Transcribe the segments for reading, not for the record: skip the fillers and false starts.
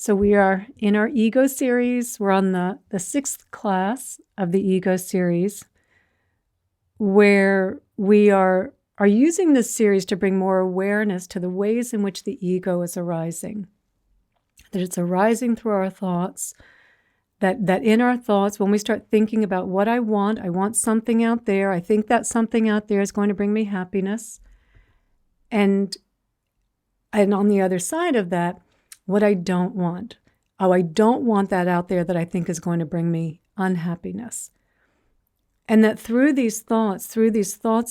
So we are in our ego series. We're on the sixth class of the ego series, where we are using this series to bring more awareness to the ways in which the ego is arising. That it's arising through our thoughts, that in our thoughts, when we start thinking about what I want something out there, I think that something out there is going to bring me happiness. And on the other side of that, what I don't want. Oh, I don't want that out there that I think is going to bring me unhappiness. And that through these thoughts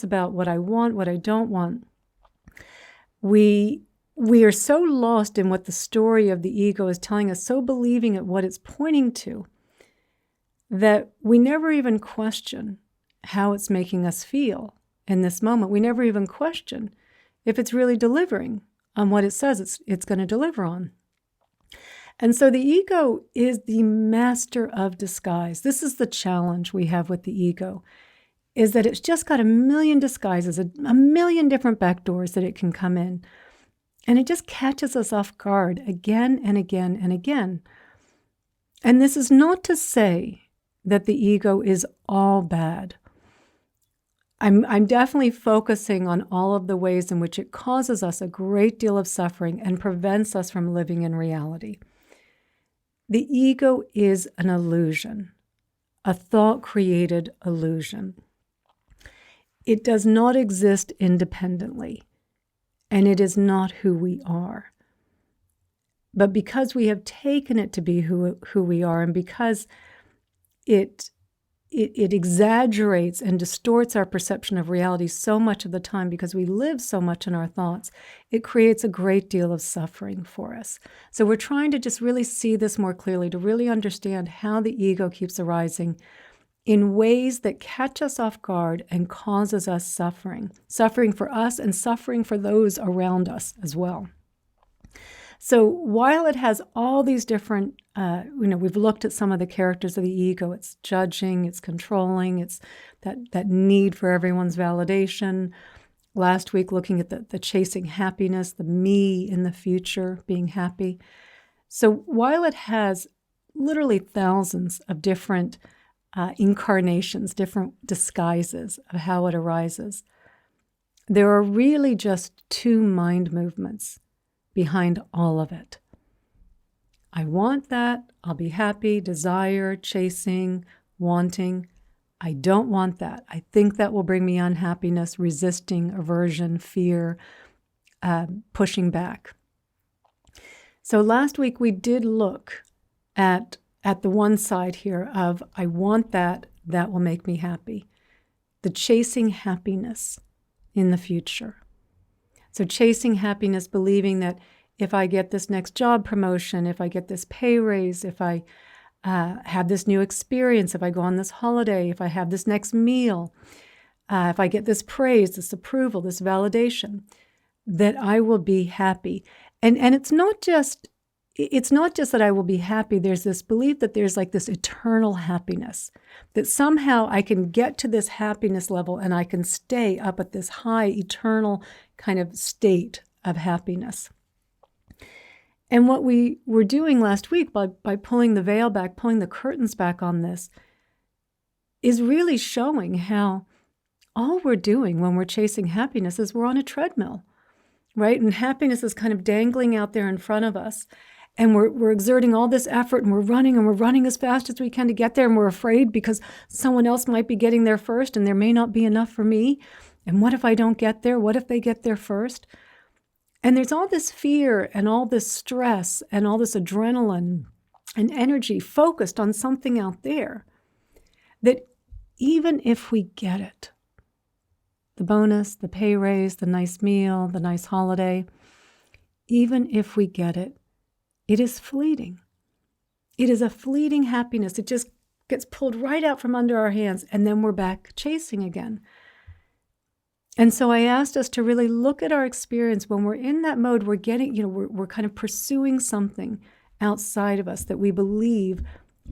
about what I want, what I don't want, we are so lost in what the story of the ego is telling us, so believing at what it's pointing to, that we never even question how it's making us feel in this moment. We never even question if it's really delivering on what it says it's going to deliver on. And so the ego is the master of disguise. This is the challenge we have with the ego, is that it's just got a million disguises, a million different back doors that it can come in. And it just catches us off guard again and again and again. And this is not to say that the ego is all bad. I'm definitely focusing on all of the ways in which it causes us a great deal of suffering and prevents us from living in reality. The ego is an illusion, a thought-created illusion. It does not exist independently, and it is not who we are. But because we have taken it to be who we are, and because it exaggerates and distorts our perception of reality so much of the time, because we live so much in our thoughts, it creates a great deal of suffering for us. So we're trying to just really see this more clearly, to really understand how the ego keeps arising in ways that catch us off guard and causes us suffering for us and suffering for those around us as well. So while it has all these different, we've looked at some of the characters of the ego. It's judging, it's controlling, it's that need for everyone's validation. Last week, looking at the chasing happiness, the me in the future, being happy. So while it has literally thousands of different incarnations, different disguises of how it arises, there are really just two mind movements behind all of it. I want that, I'll be happy, desire, chasing, wanting. I don't want that. I think that will bring me unhappiness, resisting, aversion, fear, pushing back. So last week we did look at the one side here of I want that will make me happy. The chasing happiness in the future. So chasing happiness, believing that if I get this next job promotion, if I get this pay raise, if I have this new experience, if I go on this holiday, if I have this next meal, if I get this praise, this approval, this validation, that I will be happy. And it's not just that I will be happy. There's this belief that there's like this eternal happiness, that somehow I can get to this happiness level and I can stay up at this high eternal kind of state of happiness. And what we were doing last week by pulling the veil back, pulling the curtains back on this, is really showing how all we're doing when we're chasing happiness is we're on a treadmill, right? And happiness is kind of dangling out there in front of us. And we're exerting all this effort, and we're running as fast as we can to get there, and we're afraid because someone else might be getting there first and there may not be enough for me. And what if I don't get there? What if they get there first? And there's all this fear and all this stress and all this adrenaline and energy focused on something out there, that even if we get it, the bonus, the pay raise, the nice meal, the nice holiday, even if we get it, it is fleeting. It is a fleeting happiness. It just gets pulled right out from under our hands, and then we're back chasing again. And so I asked us to really look at our experience when we're in that mode. We're getting, we're kind of pursuing something outside of us that we believe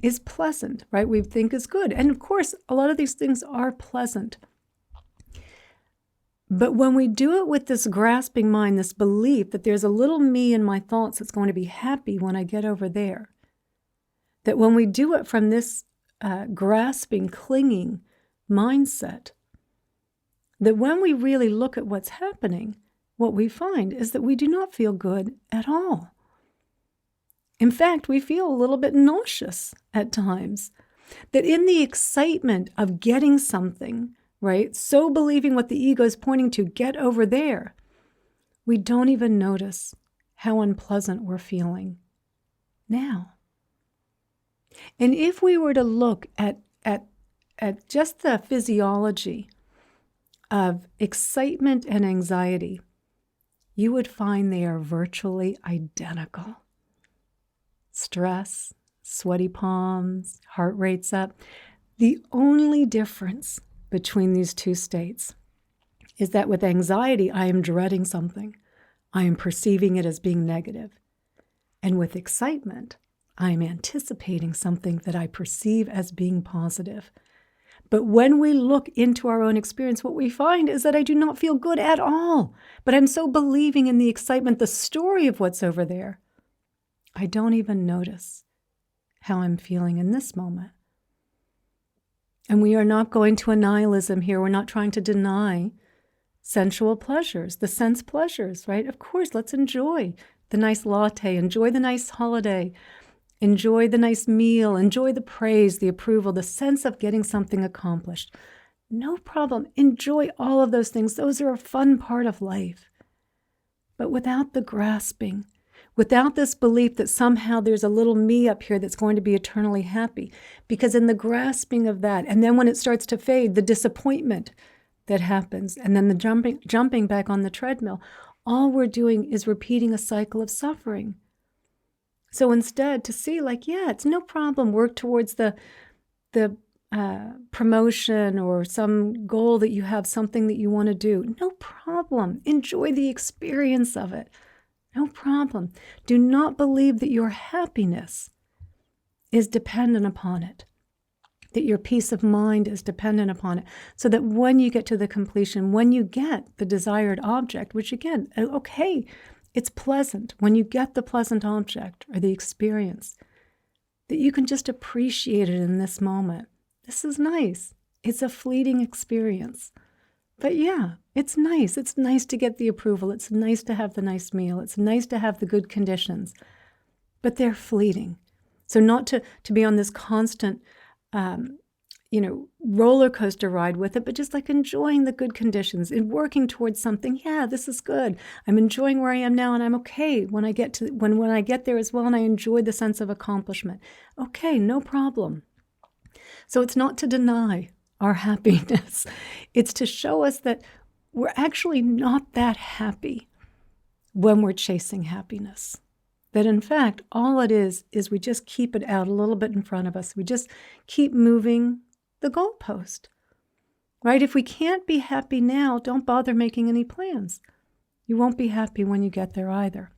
is pleasant, right? We think is good. And of course, a lot of these things are pleasant. But when we do it with this grasping mind, this belief that there's a little me in my thoughts that's going to be happy when I get over there, that when we do it from this grasping, clinging mindset, that when we really look at what's happening, what we find is that we do not feel good at all. In fact, we feel a little bit nauseous at times. That in the excitement of getting something, right, so believing what the ego is pointing to, get over there, we don't even notice how unpleasant we're feeling now. And if we were to look at just the physiology of excitement and anxiety, you would find they are virtually identical. Stress, sweaty palms, heart rate's up. The only difference between these two states is that with anxiety, I am dreading something. I am perceiving it as being negative. And with excitement, I am anticipating something that I perceive as being positive. But when we look into our own experience, what we find is that I do not feel good at all. But I'm so believing in the excitement, the story of what's over there, I don't even notice how I'm feeling in this moment. And we are not going to annihilism here. We're not trying to deny sensual pleasures, the sense pleasures, right? Of course, let's enjoy the nice latte, enjoy the nice holiday, enjoy the nice meal, enjoy the praise, the approval, the sense of getting something accomplished. No problem. Enjoy all of those things. Those are a fun part of life. But without the grasping, without this belief that somehow there's a little me up here that's going to be eternally happy. Because in the grasping of that, and then when it starts to fade, the disappointment that happens, and then the jumping back on the treadmill, all we're doing is repeating a cycle of suffering. So instead, to see like, yeah, it's no problem, work towards the promotion or some goal that you have, something that you want to do. No problem. Enjoy the experience of it. No problem. Do not believe that your happiness is dependent upon it, that your peace of mind is dependent upon it, so that when you get to the completion, when you get the desired object, which again, okay, it's pleasant, when you get the pleasant object or the experience, that you can just appreciate it in this moment. This is nice. It's a fleeting experience. But yeah, it's nice. It's nice to get the approval. It's nice to have the nice meal. It's nice to have the good conditions. But they're fleeting. So not to be on this constant, roller coaster ride with it, but just like enjoying the good conditions and working towards something. Yeah, this is good. I'm enjoying where I am now, and I'm okay when I get to when I get there as well, and I enjoy the sense of accomplishment. Okay, no problem. So it's not to deny our happiness. It's to show us that we're actually not that happy when we're chasing happiness. That in fact, all it is we just keep it out a little bit in front of us. We just keep moving the goalpost, right? If we can't be happy now, don't bother making any plans. You won't be happy when you get there either.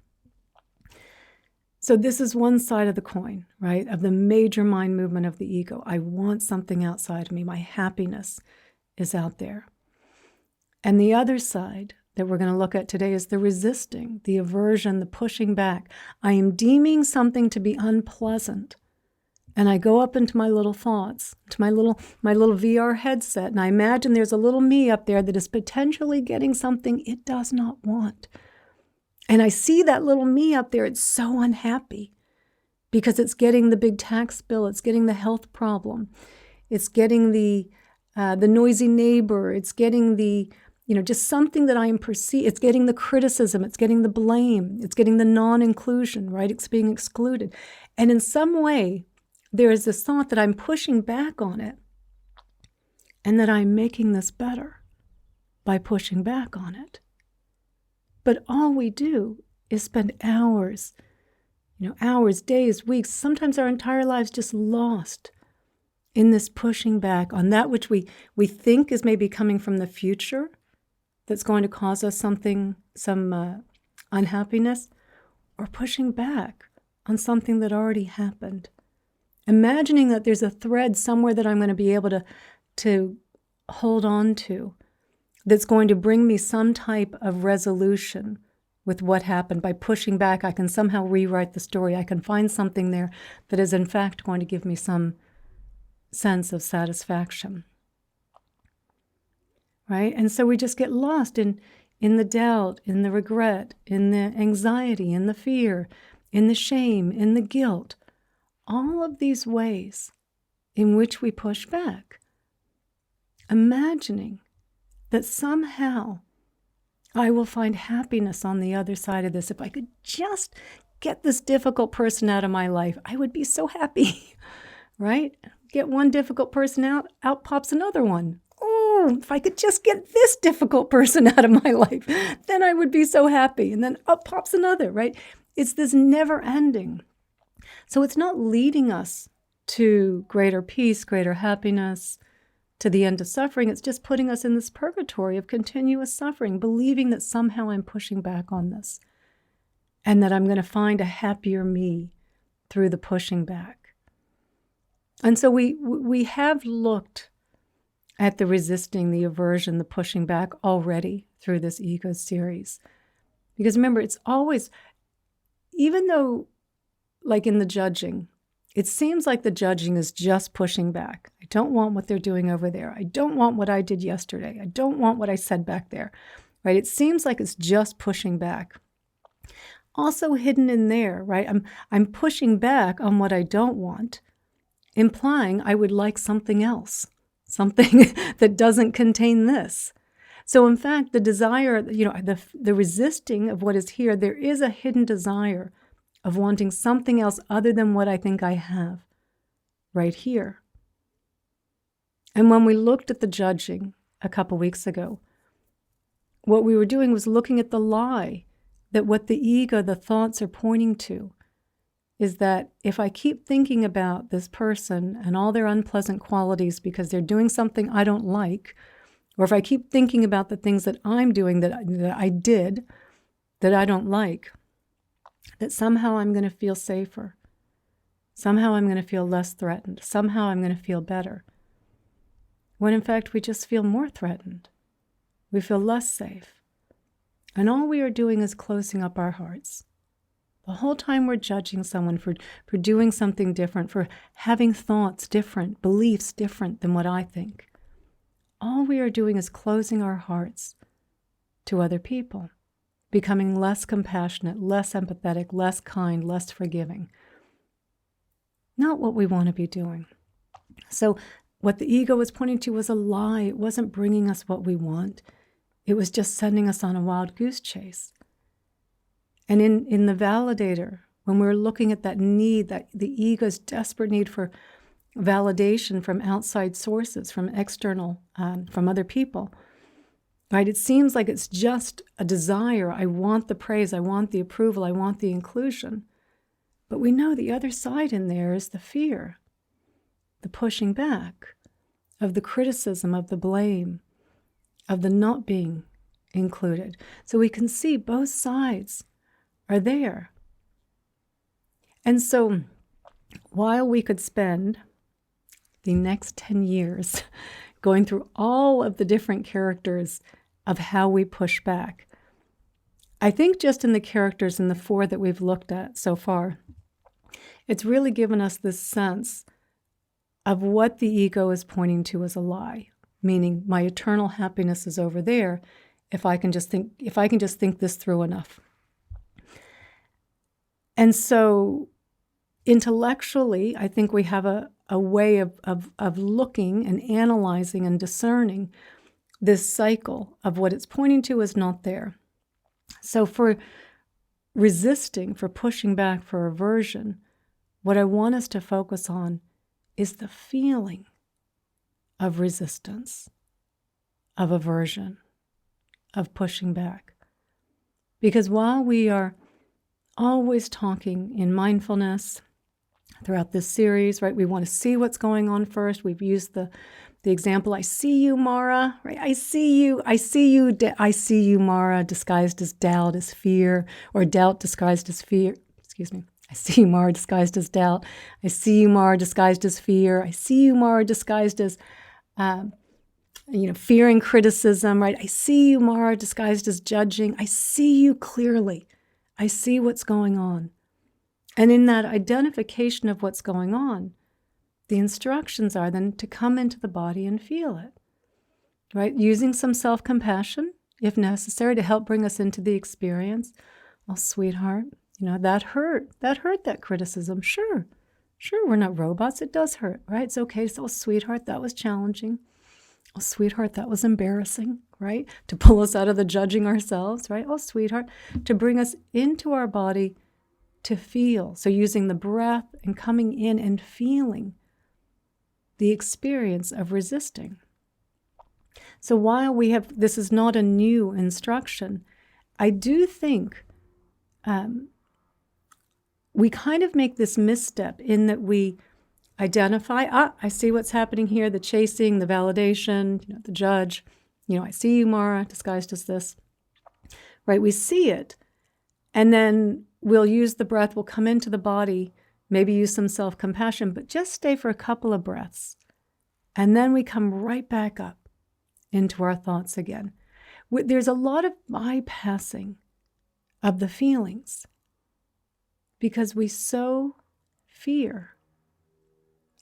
So this is one side of the coin, right, of the major mind movement of the ego. I want something outside of me. My happiness is out there. And the other side that we're going to look at today is the resisting, the aversion, the pushing back. I am deeming something to be unpleasant. And I go up into my little thoughts, to my little VR headset, and I imagine there's a little me up there that is potentially getting something it does not want. And I see that little me up there, it's so unhappy because it's getting the big tax bill, it's getting the health problem, it's getting the noisy neighbor, it's getting the, just something that I am perceiving, it's getting the criticism, it's getting the blame, it's getting the non-inclusion, right? It's being excluded. And in some way, there is this thought that I'm pushing back on it and that I'm making this better by pushing back on it. But all we do is spend hours, days, weeks, sometimes our entire lives just lost in this pushing back on that which we think is maybe coming from the future that's going to cause us some unhappiness, or pushing back on something that already happened. Imagining that there's a thread somewhere that I'm going to be able to hold on to, that's going to bring me some type of resolution with what happened. By pushing back, I can somehow rewrite the story. I can find something there that is in fact going to give me some sense of satisfaction. Right? And so we just get lost in the doubt, in the regret, in the anxiety, in the fear, in the shame, in the guilt. All of these ways in which we push back, imagining that somehow I will find happiness on the other side of this. If I could just get this difficult person out of my life, I would be so happy, right? Get one difficult person out pops another one. Oh, if I could just get this difficult person out of my life, then I would be so happy. And then up pops another, right? It's this never ending. So it's not leading us to greater peace, greater happiness, to the end of suffering. It's just putting us in this purgatory of continuous suffering, believing that somehow I'm pushing back on this and that I'm going to find a happier me through the pushing back. And so we have looked at the resisting, the aversion, the pushing back already through this ego series. Because remember, it's always, even though like in the judging, it seems like the judging is just pushing back. I don't want what they're doing over there. I don't want what I did yesterday. I don't want what I said back there, right? It seems like it's just pushing back. Also hidden in there, right? I'm pushing back on what I don't want, implying I would like something else, something that doesn't contain this. So in fact, the desire, the resisting of what is here, there is a hidden desire of wanting something else other than what I think I have right here. And when we looked at the judging a couple weeks ago, what we were doing was looking at the lie that what the ego, the thoughts are pointing to is that if I keep thinking about this person and all their unpleasant qualities because they're doing something I don't like, or if I keep thinking about the things that I'm doing that I did that I don't like, that somehow I'm going to feel safer. Somehow I'm going to feel less threatened. Somehow I'm going to feel better. When in fact we just feel more threatened. We feel less safe. And all we are doing is closing up our hearts. The whole time we're judging someone for doing something different, for having thoughts different, beliefs different than what I think. All we are doing is closing our hearts to other people, becoming less compassionate, less empathetic, less kind, less forgiving. Not what we want to be doing. So what the ego was pointing to was a lie. It wasn't bringing us what we want. It was just sending us on a wild goose chase. And in the validator, when we're looking at that need, that the ego's desperate need for validation from outside sources, from external, from other people, right? It seems like it's just a desire. I want the praise. I want the approval. I want the inclusion. But we know the other side in there is the fear, the pushing back, of the criticism, of the blame, of the not being included. So we can see both sides are there. And so while we could spend the next 10 years going through all of the different characters of how we push back, I think just in the characters in the 4 that we've looked at so far, it's really given us this sense of what the ego is pointing to as a lie, meaning my eternal happiness is over there if I can just think this through enough. And so intellectually, I think we have a way of looking and analyzing and discerning this cycle of what it's pointing to is not there. So for resisting, for pushing back, for aversion, what I want us to focus on is the feeling of resistance, of aversion, of pushing back. Because while we are always talking in mindfulness throughout this series, right, we want to see what's going on first. We've used the example, I see you, Mara, right? I see you, Mara, disguised as doubt, as fear, or doubt disguised as fear. I see you, Mara, disguised as doubt. I see you, Mara, disguised as fear. I see you, Mara, disguised as fear and criticism, right? I see you, Mara, disguised as judging. I see you clearly. I see what's going on. And in that identification of what's going on, the instructions are then to come into the body and feel it, right? Using some self-compassion, if necessary, to help bring us into the experience. Oh, sweetheart, that hurt. That criticism. Sure, we're not robots. It does hurt, right? It's okay. So, oh, sweetheart, that was challenging. Oh, sweetheart, that was embarrassing, right? To pull us out of the judging ourselves, right? Oh, sweetheart, to bring us into our body to feel. So using the breath and coming in and feeling the experience of resisting. So while this is not a new instruction, I do think we kind of make this misstep in that we identify, I see what's happening here, the chasing, the validation, the judge. I see you, Mara, disguised as this, right? We see it, and then we'll use the breath, we'll come into the body, maybe use some self-compassion, but just stay for a couple of breaths. And then we come right back up into our thoughts again. There's a lot of bypassing of the feelings because we so fear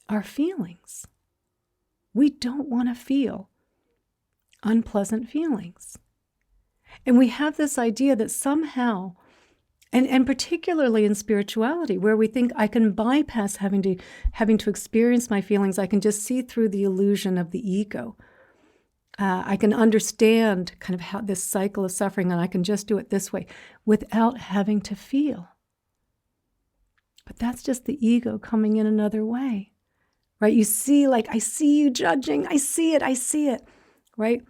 our feelings. We don't want to feel unpleasant feelings. And we have this idea that somehow, and particularly in spirituality, where we think I can bypass having to experience my feelings, I can just see through the illusion of the ego. I can understand kind of how this cycle of suffering, and I can just do it this way without having to feel. But that's just the ego coming in another way, right? You see, I see you judging. I see it, right?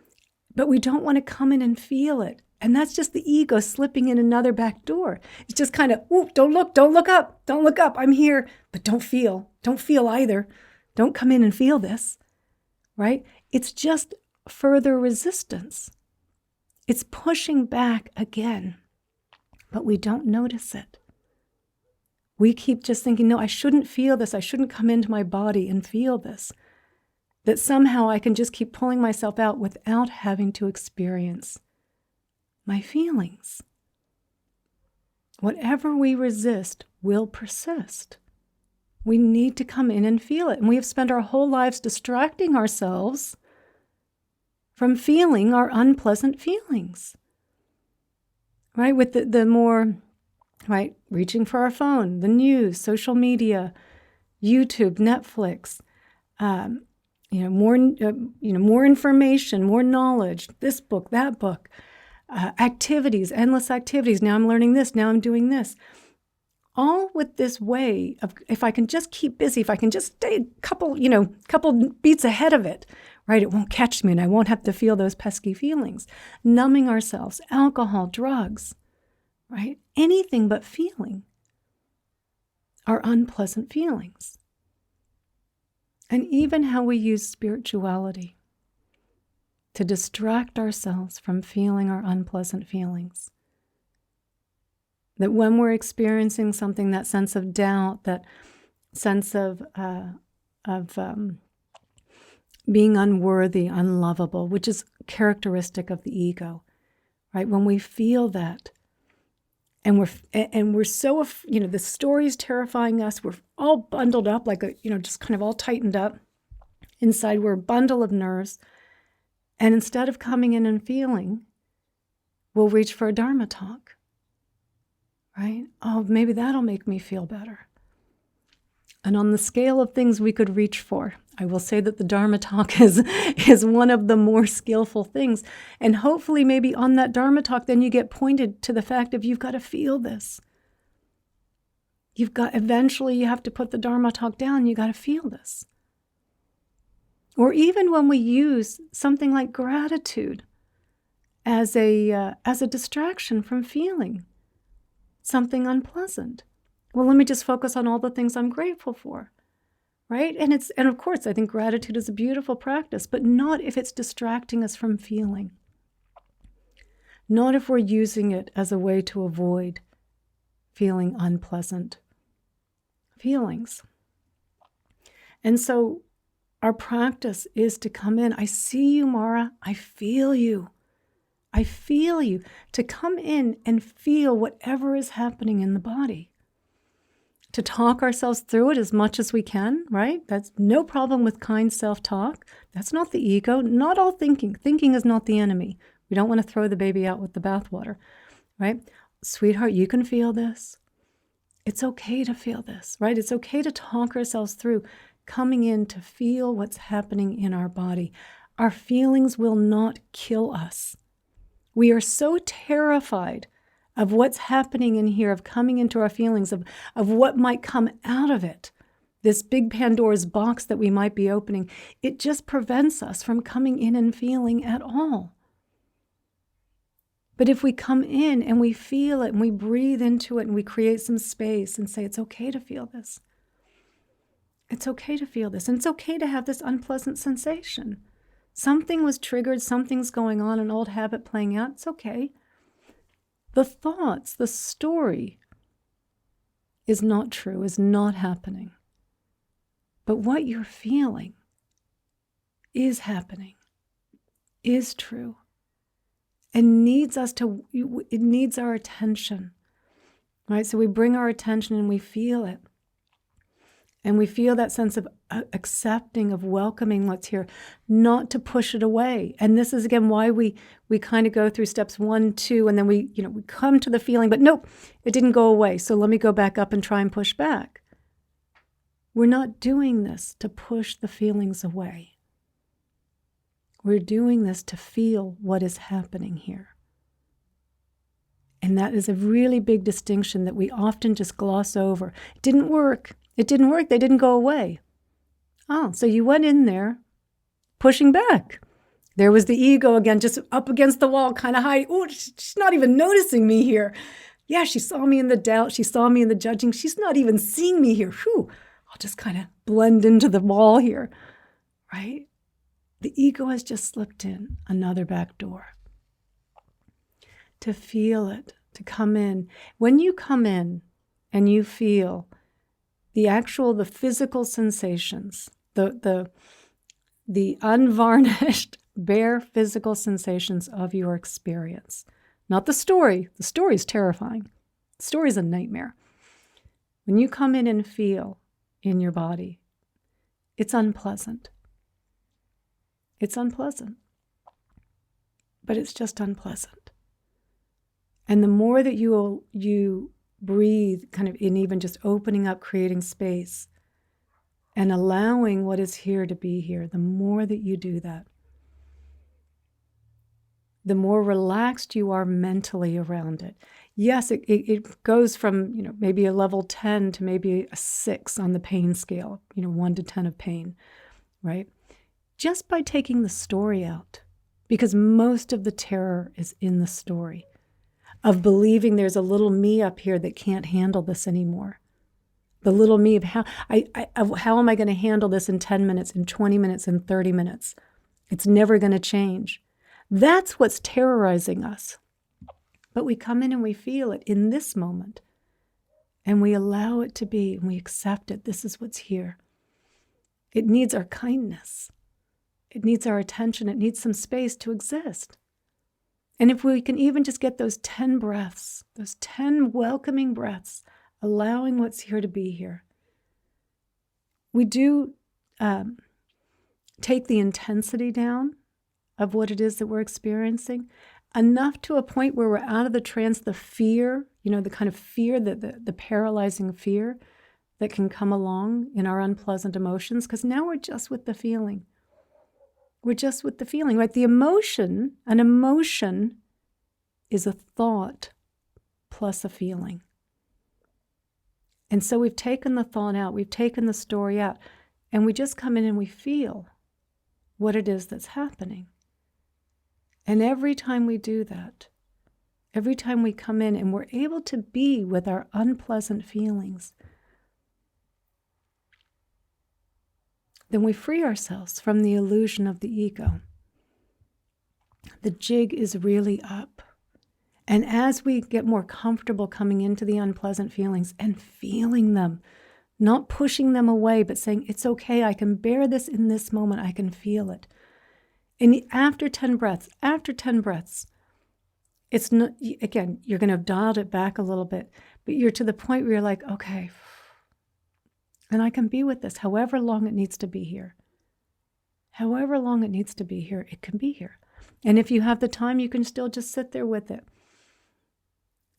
But we don't want to come in and feel it. And that's just the ego slipping in another back door. It's just kind of, don't look up. I'm here, but don't feel either. Don't come in and feel this, right? It's just further resistance. It's pushing back again, but we don't notice it. We keep just thinking, no, I shouldn't feel this. I shouldn't come into my body and feel this. That somehow I can just keep pulling myself out without having to experience my feelings. Whatever we resist will persist. We need to come in and feel it. And we have spent our whole lives distracting ourselves from feeling our unpleasant feelings. Right? With the more, right, reaching for our phone, the news, social media, YouTube, Netflix, more information, more knowledge, this book, that book, activities, endless activities. Now I'm learning this, now I'm doing this. All with this way of, if I can just keep busy, if I can just stay a couple beats ahead of it, right? It won't catch me and I won't have to feel those pesky feelings. Numbing ourselves, alcohol, drugs, right? Anything but feeling our unpleasant feelings. And even how we use spirituality to distract ourselves from feeling our unpleasant feelings. That when we're experiencing something, that sense of doubt, that sense of being unworthy, unlovable, which is characteristic of the ego, right? When we feel that, and we're so, the story's terrifying us. We're all bundled up just kind of all tightened up. Inside, we're a bundle of nerves. And instead of coming in and feeling, we'll reach for a Dharma talk, right? Oh, maybe that'll make me feel better. And on the scale of things we could reach for, I will say that the Dharma talk is one of the more skillful things. And hopefully maybe on that Dharma talk, then you get pointed to the fact of you've got to feel this. Eventually you have to put the Dharma talk down, you got to feel this. Or even when we use something like gratitude as a distraction from feeling something unpleasant. Well, let me just focus on all the things I'm grateful for, right? And of course, I think gratitude is a beautiful practice, but not if it's distracting us from feeling. Not if we're using it as a way to avoid feeling unpleasant feelings. And so Our practice is to come in. I see you, Mara. I feel you. I feel you. To come in and feel whatever is happening in the body. To talk ourselves through it as much as we can, right? That's no problem with kind self-talk. That's not the ego. Not all thinking. Thinking is not the enemy. We don't want to throw the baby out with the bathwater, right? Sweetheart, you can feel this. It's okay to feel this, right? It's okay to talk ourselves through coming in to feel what's happening in our body. Our feelings will not kill us. We are so terrified of what's happening in here, of coming into our feelings, of what might come out of it, this big Pandora's box that we might be opening. It just prevents us from coming in and feeling at all. But if we come in and we feel it and we breathe into it and we create some space and say, it's okay to feel this. It's okay to feel this. And it's okay to have this unpleasant sensation. Something was triggered, something's going on, an old habit playing out. It's okay. The thoughts, the story is not true, is not happening. But what you're feeling is happening, is true, and needs us to, it needs our attention, right? So we bring our attention and we feel it. And we feel that sense of accepting, of welcoming what's here, not to push it away. And this is, again, why we kind of go through steps 1, 2, and then we come to the feeling, but nope, it didn't go away. So let me go back up and try and push back. We're not doing this to push the feelings away. We're doing this to feel what is happening here. And that is a really big distinction that we often just gloss over. It didn't work. It didn't work. They didn't go away. Oh, so you went in there pushing back. There was the ego again, just up against the wall, kind of hiding. Oh, she's not even noticing me here. Yeah, she saw me in the doubt. She saw me in the judging. She's not even seeing me here. Whew, I'll just kind of blend into the wall here, right? The ego has just slipped in another back door. To feel it, to come in. When you come in and you feel the physical sensations, the unvarnished, bare physical sensations of your experience. Not the story. The story is terrifying. The story is a nightmare. When you come in and feel in your body, it's unpleasant. It's unpleasant. But it's just unpleasant. And the more that you breathe, kind of in even just opening up, creating space, and allowing what is here to be here, the more that you do that, the more relaxed you are mentally around it. Yes, it goes from maybe a level 10 to maybe a 6 on the pain scale, 1 to 10 of pain, right? Just by taking the story out, because most of the terror is in the story of believing there's a little me up here that can't handle this anymore. The little me of how am I going to handle this in 10 minutes, in 20 minutes, in 30 minutes? It's never going to change. That's what's terrorizing us. But we come in and we feel it in this moment. And we allow it to be, and we accept it. This is what's here. It needs our kindness. It needs our attention. It needs some space to exist. And if we can even just get those 10 breaths, those 10 welcoming breaths, allowing what's here to be here. We do take the intensity down of what it is that we're experiencing, enough to a point where we're out of the trance, the fear, the kind of fear, the paralyzing fear that can come along in our unpleasant emotions, because now we're just with the feeling. We're just with the feeling, right? An emotion is a thought plus a feeling. And so we've taken the thought out, we've taken the story out, and we just come in and we feel what it is that's happening. And every time we do that, every time we come in and we're able to be with our unpleasant feelings, then we free ourselves from the illusion of the ego. The jig is really up. And as we get more comfortable coming into the unpleasant feelings and feeling them, Not pushing them away, but saying, it's okay, I can bear this in this moment, I can feel it. And after 10 breaths, it's not, again, you're going to have dialed it back a little bit, but you're to the point where you're like, okay, and I can be with this however long it needs to be here. However long it needs to be here, it can be here. And if you have the time, you can still just sit there with it.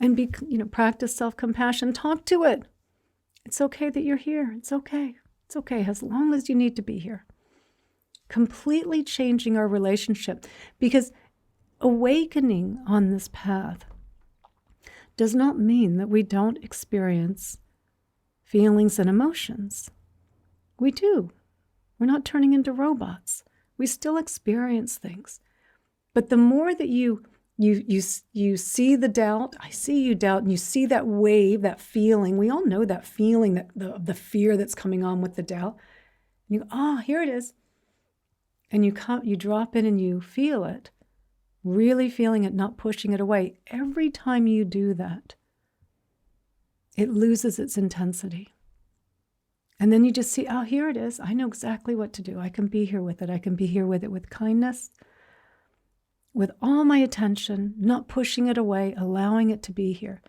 And practice self-compassion, talk to it. It's okay that you're here. It's okay. It's okay as long as you need to be here. Completely changing our relationship, because awakening on this path does not mean that we don't experience feelings and emotions. We do. We're not turning into robots. We still experience things. But the more that you see the doubt, I see you doubt, and you see that wave, that feeling. We all know that feeling, that the fear that's coming on with the doubt. And you go, here it is. And you drop in and you feel it, really feeling it, not pushing it away. Every time you do that, it loses its intensity. And then you just see, here it is. I know exactly what to do. I can be here with it. I can be here with it with kindness, with all my attention, not pushing it away, allowing it to be here.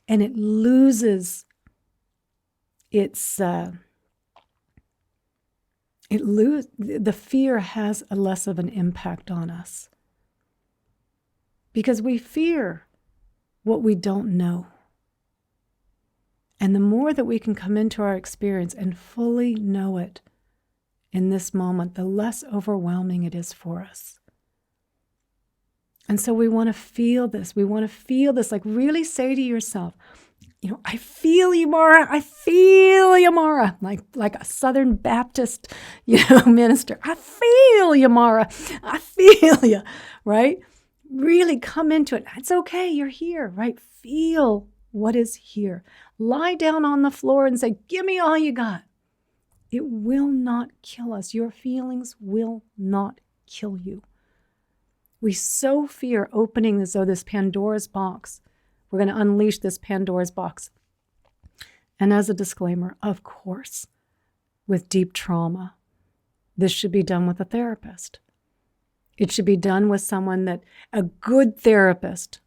And it loses its, the fear has a less of an impact on us. Because we fear what we don't know. And the more that we can come into our experience and fully know it in this moment, the less overwhelming it is for us. And so we want to feel this. We want to feel this, like really say to yourself, I feel you, Mara. I feel you, Mara. Like a Southern Baptist, minister. I feel you, Mara. I feel you, right? Really come into it. It's okay. You're here, right? Feel what is here. Lie down on the floor and say, give me all you got. It will not kill us. Your feelings will not kill you. We so fear opening this Pandora's box. We're going to unleash this Pandora's box. And as a disclaimer, of course, with deep trauma, this should be done with a therapist. It should be done with someone that a good therapist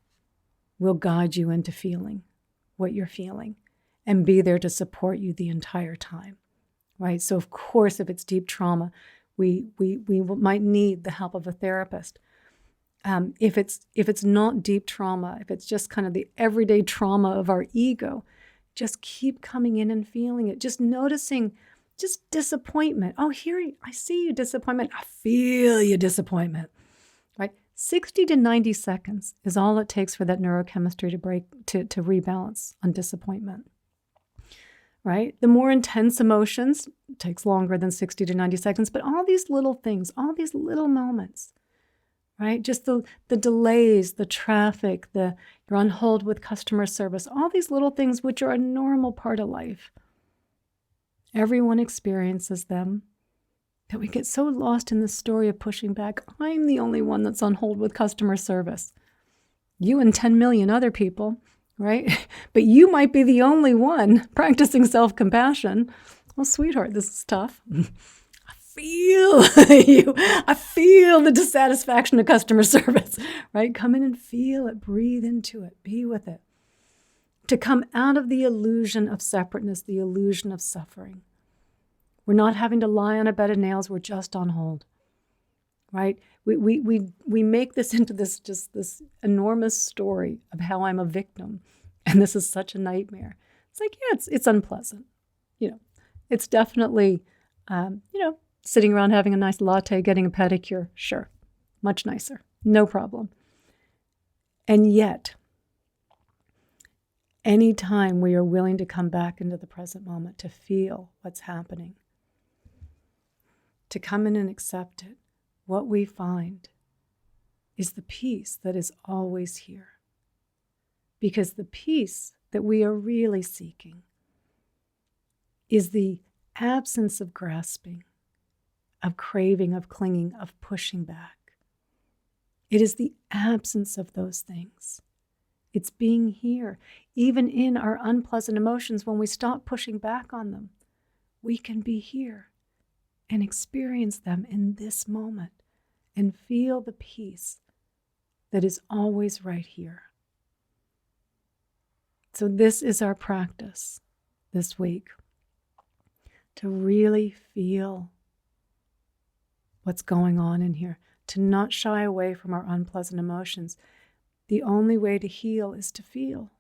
will guide you into feeling what you're feeling and be there to support you the entire time, right? So of course, if it's deep trauma, we might need the help of a therapist. If it's not deep trauma, if it's just kind of the everyday trauma of our ego, just keep coming in and feeling it, just noticing just disappointment. Here, I see you, disappointment. I feel you, disappointment, right? 60 to 90 seconds is all it takes for that neurochemistry to rebalance on disappointment, right? The more intense emotions takes longer than 60 to 90 seconds, but all these little things, all these little moments, right? Just the delays, the traffic, you're on hold with customer service, all these little things which are a normal part of life. Everyone experiences them, that we get so lost in the story of pushing back. I'm the only one that's on hold with customer service. You and 10 million other people, right? But you might be the only one practicing self-compassion. Well, sweetheart, this is tough. I feel you. I feel the dissatisfaction of customer service, right? Come in and feel it. Breathe into it. Be with it. To come out of the illusion of separateness, the illusion of suffering. We're not having to lie on a bed of nails. We're just on hold, right? We make this into this enormous story of how I'm a victim, and this is such a nightmare. It's like, yeah, it's unpleasant. It's definitely, sitting around having a nice latte, getting a pedicure, sure, much nicer, no problem. And yet, anytime we are willing to come back into the present moment, to feel what's happening, to come in and accept it, what we find is the peace that is always here. Because the peace that we are really seeking is the absence of grasping, of craving, of clinging, of pushing back. It is the absence of those things. It's being here, even in our unpleasant emotions when we stop pushing back on them. we can be here and experience them in this moment and feel the peace that is always right here. So this is our practice this week, to really feel what's going on in here, to not shy away from our unpleasant emotions. The only way to heal is to feel,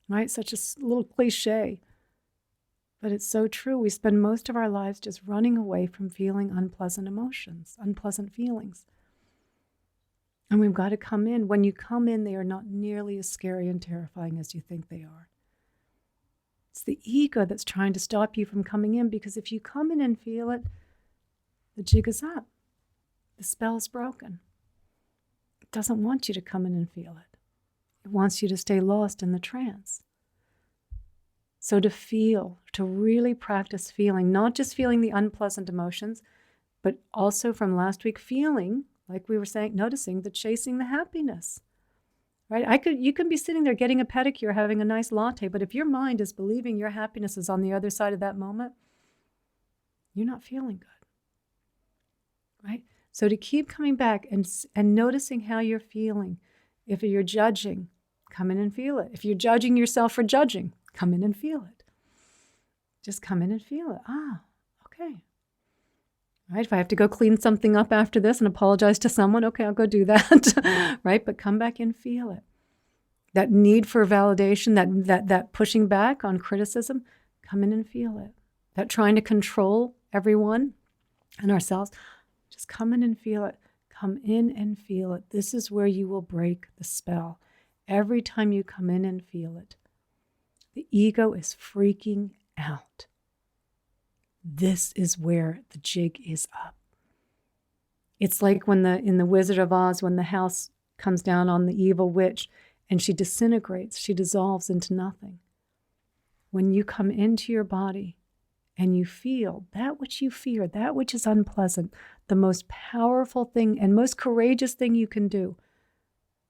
right? Such a little cliche, but it's so true. We spend most of our lives just running away from feeling unpleasant emotions, unpleasant feelings. And we've got to come in. When you come in, they are not nearly as scary and terrifying as you think they are. It's the ego that's trying to stop you from coming in, because if you come in and feel it, the jig is up. The spell's broken. It doesn't want you to come in and feel it. It wants you to stay lost in the trance. So to feel, to really practice feeling, not just feeling the unpleasant emotions, but also from last week, feeling, like we were saying, noticing the chasing the happiness, right? You can be sitting there getting a pedicure, having a nice latte, but if your mind is believing your happiness is on the other side of that moment, you're not feeling good, right? So to keep coming back and noticing how you're feeling. If you're judging, come in and feel it. If you're judging yourself for judging, come in and feel it. Just come in and feel it. Okay. Right? If I have to go clean something up after this and apologize to someone, okay, I'll go do that. Right? But come back and feel it. That need for validation, that pushing back on criticism, come in and feel it. That trying to control everyone and ourselves, just come in and feel it. Come in and feel it. This is where you will break the spell. Every time you come in and feel it, the ego is freaking out. This is where the jig is up. It's like when in the Wizard of Oz, when the house comes down on the evil witch and she disintegrates, she dissolves into nothing. When you come into your body and you feel that which you fear, that which is unpleasant, the most powerful thing and most courageous thing you can do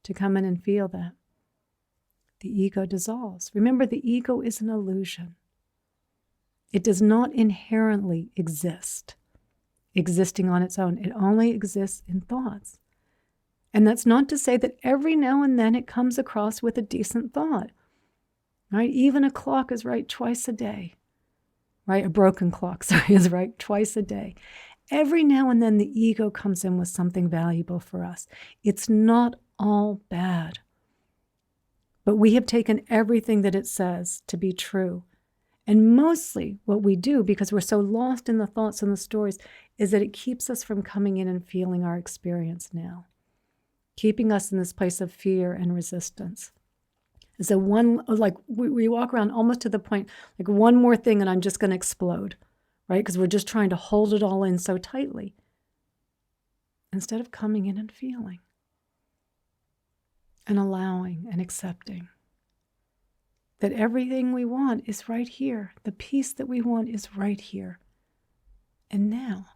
to come in and feel that, the ego dissolves. Remember, the ego is an illusion. It does not inherently exist, existing on its own. It only exists in thoughts. And that's not to say that every now and then it comes across with a decent thought, right? Even a clock is right twice a day, right? A broken clock, is right twice a day. Every now and then the ego comes in with something valuable for us. It's not all bad. But we have taken everything that it says to be true. And mostly what we do, because we're so lost in the thoughts and the stories, is that it keeps us from coming in and feeling our experience now, keeping us in this place of fear and resistance. So we walk around almost to the point, like one more thing and I'm just going to explode, right? Because we're just trying to hold it all in so tightly instead of coming in and feeling and allowing and accepting that everything we want is right here. The peace that we want is right here and now.